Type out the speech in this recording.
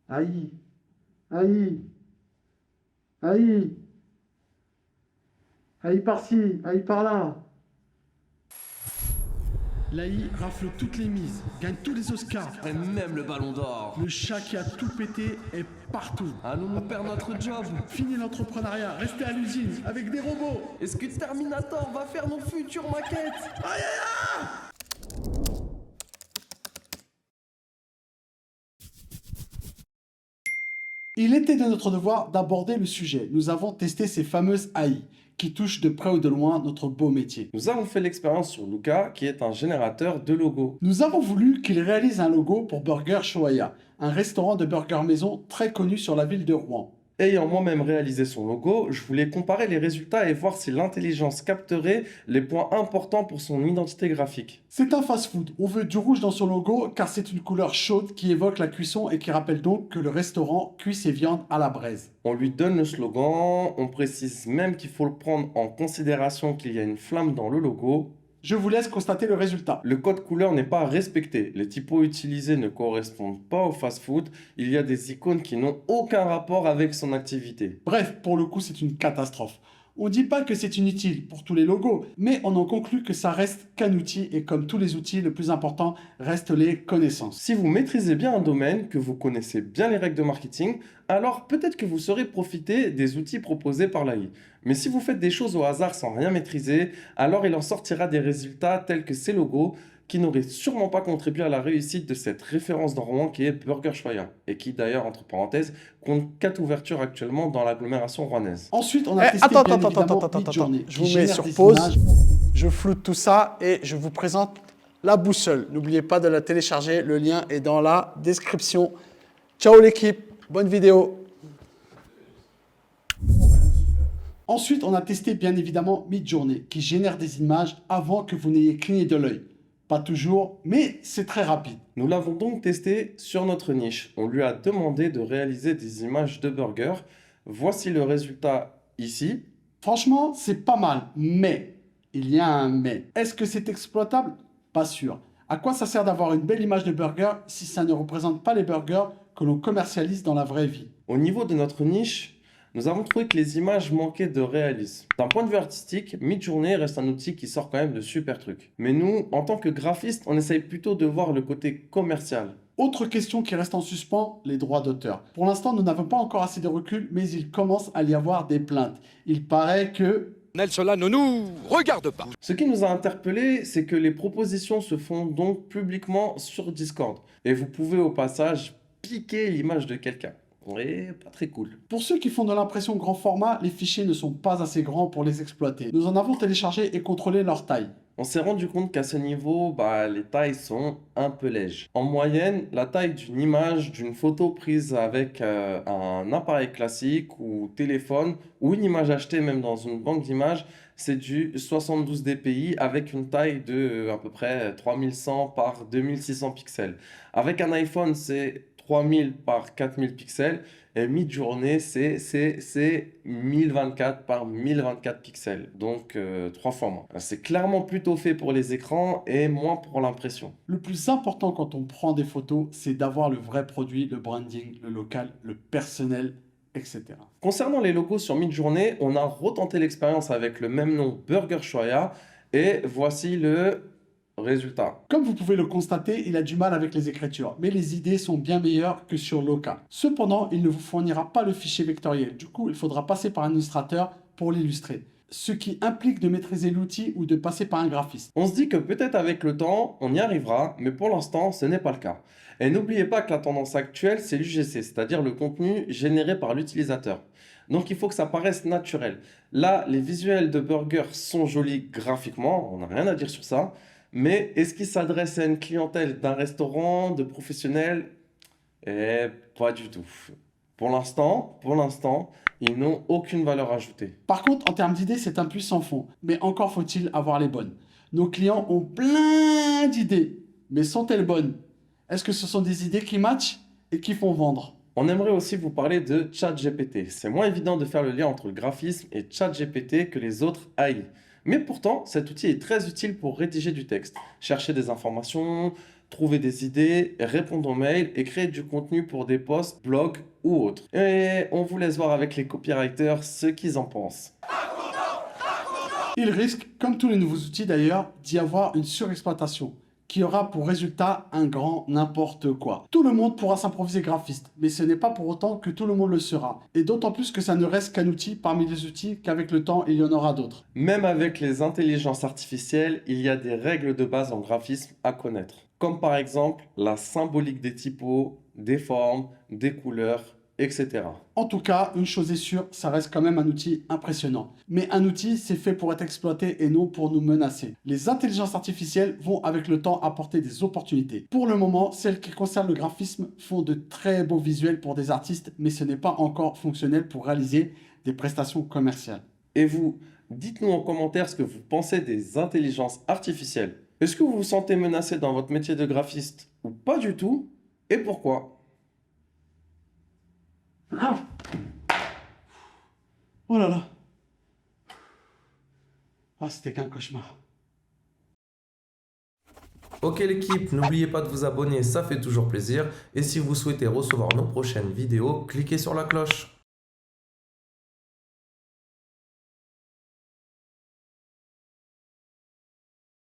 Aïe, aïe, aïe, aïe par-ci, aïe par-là. L'AI rafle toutes les mises, gagne tous les Oscars. Et même le ballon d'or. Le chat qui a tout pété est partout. Allons-nous perdre notre job? Fini l'entrepreneuriat, restez à l'usine avec des robots. Est-ce que Terminator va faire nos futures maquettes? Il était de notre devoir d'aborder le sujet. Nous avons testé ces fameuses AI qui touchent de près ou de loin notre beau métier. Nous avons fait l'expérience sur Luca, qui est un générateur de logos. Nous avons voulu qu'il réalise un logo pour Burger Shoaya, un restaurant de burger maison très connu sur la ville de Rouen. Ayant moi-même réalisé son logo, je voulais comparer les résultats et voir si l'intelligence capterait les points importants pour son identité graphique. C'est un fast-food. On veut du rouge dans son logo car c'est une couleur chaude qui évoque la cuisson et qui rappelle donc que le restaurant cuit ses viandes à la braise. On lui donne le slogan, on précise même qu'il faut le prendre en considération qu'il y a une flamme dans le logo. Je vous laisse constater le résultat. Le code couleur n'est pas respecté. Les typos utilisés ne correspondent pas au fast-food. Il y a des icônes qui n'ont aucun rapport avec son activité. Bref, pour le coup, c'est une catastrophe. On ne dit pas que c'est inutile pour tous les logos, mais on en conclut que ça reste qu'un outil et comme tous les outils, le plus important reste les connaissances. Si vous maîtrisez bien un domaine, que vous connaissez bien les règles de marketing, alors peut-être que vous saurez profiter des outils proposés par l'AI. Mais si vous faites des choses au hasard sans rien maîtriser, alors il en sortira des résultats tels que ces logos qui n'auraient sûrement pas contribué à la réussite de cette référence dans Rouen qui est Burger Choya, et qui d'ailleurs, entre parenthèses, compte 4 ouvertures actuellement dans l'agglomération rouennaise. Ensuite, on a testé bien évidemment Midjourney, Je qui vous mets génère sur des pause, images. je floute tout ça et je vous présente la boussole. N'oubliez pas de la télécharger, le lien est dans la description. Ciao l'équipe, bonne vidéo. Ensuite, on a testé bien évidemment Midjourney, qui génère des images avant que vous n'ayez cligné de l'œil. Pas toujours, mais c'est très rapide. Nous l'avons donc testé sur notre niche. On lui a demandé de réaliser des images de burgers. Voici le résultat ici. Franchement, c'est pas mal, mais il y a un mais. Est-ce que c'est exploitable? Pas sûr. À quoi ça sert d'avoir une belle image de burger si ça ne représente pas les burgers que l'on commercialise dans la vraie vie? Au niveau de notre niche, nous avons trouvé que les images manquaient de réalisme. D'un point de vue artistique, Midjourney reste un outil qui sort quand même de super trucs. Mais nous, en tant que graphistes, on essaye plutôt de voir le côté commercial. Autre question qui reste en suspens, les droits d'auteur. Pour l'instant, nous n'avons pas encore assez de recul, mais il commence à y avoir des plaintes. Il paraît que... Cela ne nous regarde pas. Ce qui nous a interpellés, c'est que les propositions se font donc publiquement sur Discord. Et vous pouvez au passage piquer l'image de quelqu'un. Oui, pas très cool. Pour ceux qui font de l'impression grand format, les fichiers ne sont pas assez grands pour les exploiter. Nous en avons téléchargé et contrôlé leur taille. On s'est rendu compte qu'à ce niveau, les tailles sont un peu lèges. En moyenne, la taille d'une image, d'une photo prise avec un appareil classique ou téléphone, ou une image achetée même dans une banque d'images, c'est du 72 dpi avec une taille de à peu près 3100 par 2600 pixels. Avec un iPhone, c'est 3000 par 4000 pixels. Et Midjourney, c'est 1024 par 1024 pixels, donc 3 fois moins. C'est clairement plutôt fait pour les écrans et moins pour l'impression. Le plus important quand on prend des photos, c'est d'avoir le vrai produit, le branding, le local, le personnel, etc. Concernant les logos sur Midjourney, on a retenté l'expérience avec le même nom Burger Choya et voici le résultat. Comme vous pouvez le constater, il a du mal avec les écritures, mais les idées sont bien meilleures que sur Loka. Cependant, il ne vous fournira pas le fichier vectoriel, du coup il faudra passer par un illustrateur pour l'illustrer. Ce qui implique de maîtriser l'outil ou de passer par un graphiste. On se dit que peut-être avec le temps, on y arrivera, mais pour l'instant, ce n'est pas le cas. Et n'oubliez pas que la tendance actuelle, c'est l'UGC, c'est-à-dire le contenu généré par l'utilisateur. Donc il faut que ça paraisse naturel. Là, les visuels de burgers sont jolis graphiquement, on n'a rien à dire sur ça. Mais est-ce qu'il s'adresse à une clientèle d'un restaurant, de professionnels? Eh, pas du tout. Pour l'instant, ils n'ont aucune valeur ajoutée. Par contre, en termes d'idées, c'est un puits sans fond, mais encore faut-il avoir les bonnes. Nos clients ont plein d'idées, mais sont-elles bonnes? Est-ce que ce sont des idées qui matchent et qui font vendre? On aimerait aussi vous parler de ChatGPT. C'est moins évident de faire le lien entre le graphisme et ChatGPT que les autres AI. Mais pourtant, cet outil est très utile pour rédiger du texte, chercher des informations, trouver des idées, répondre aux mails et créer du contenu pour des posts, blogs ou autres. Et on vous laisse voir avec les copywriters ce qu'ils en pensent. Il risque, comme tous les nouveaux outils d'ailleurs, d'y avoir une surexploitation, qui aura pour résultat un grand n'importe quoi. Tout le monde pourra s'improviser graphiste, mais ce n'est pas pour autant que tout le monde le sera. Et d'autant plus que ça ne reste qu'un outil parmi les outils qu'avec le temps, il y en aura d'autres. Même avec les intelligences artificielles, il y a des règles de base en graphisme à connaître. Comme par exemple la symbolique des typos, des formes, des couleurs, etc. En tout cas, une chose est sûre, ça reste quand même un outil impressionnant. Mais un outil, c'est fait pour être exploité et non pour nous menacer. Les intelligences artificielles vont avec le temps apporter des opportunités. Pour le moment, celles qui concernent le graphisme font de très beaux visuels pour des artistes, mais ce n'est pas encore fonctionnel pour réaliser des prestations commerciales. Et vous, dites-nous en commentaire ce que vous pensez des intelligences artificielles. Est-ce que vous vous sentez menacé dans votre métier de graphiste ou pas du tout? Et pourquoi? Ah. Oh là là. Ah, c'était qu'un cauchemar. Ok l'équipe, n'oubliez pas de vous abonner, ça fait toujours plaisir. Et si vous souhaitez recevoir nos prochaines vidéos, cliquez sur la cloche.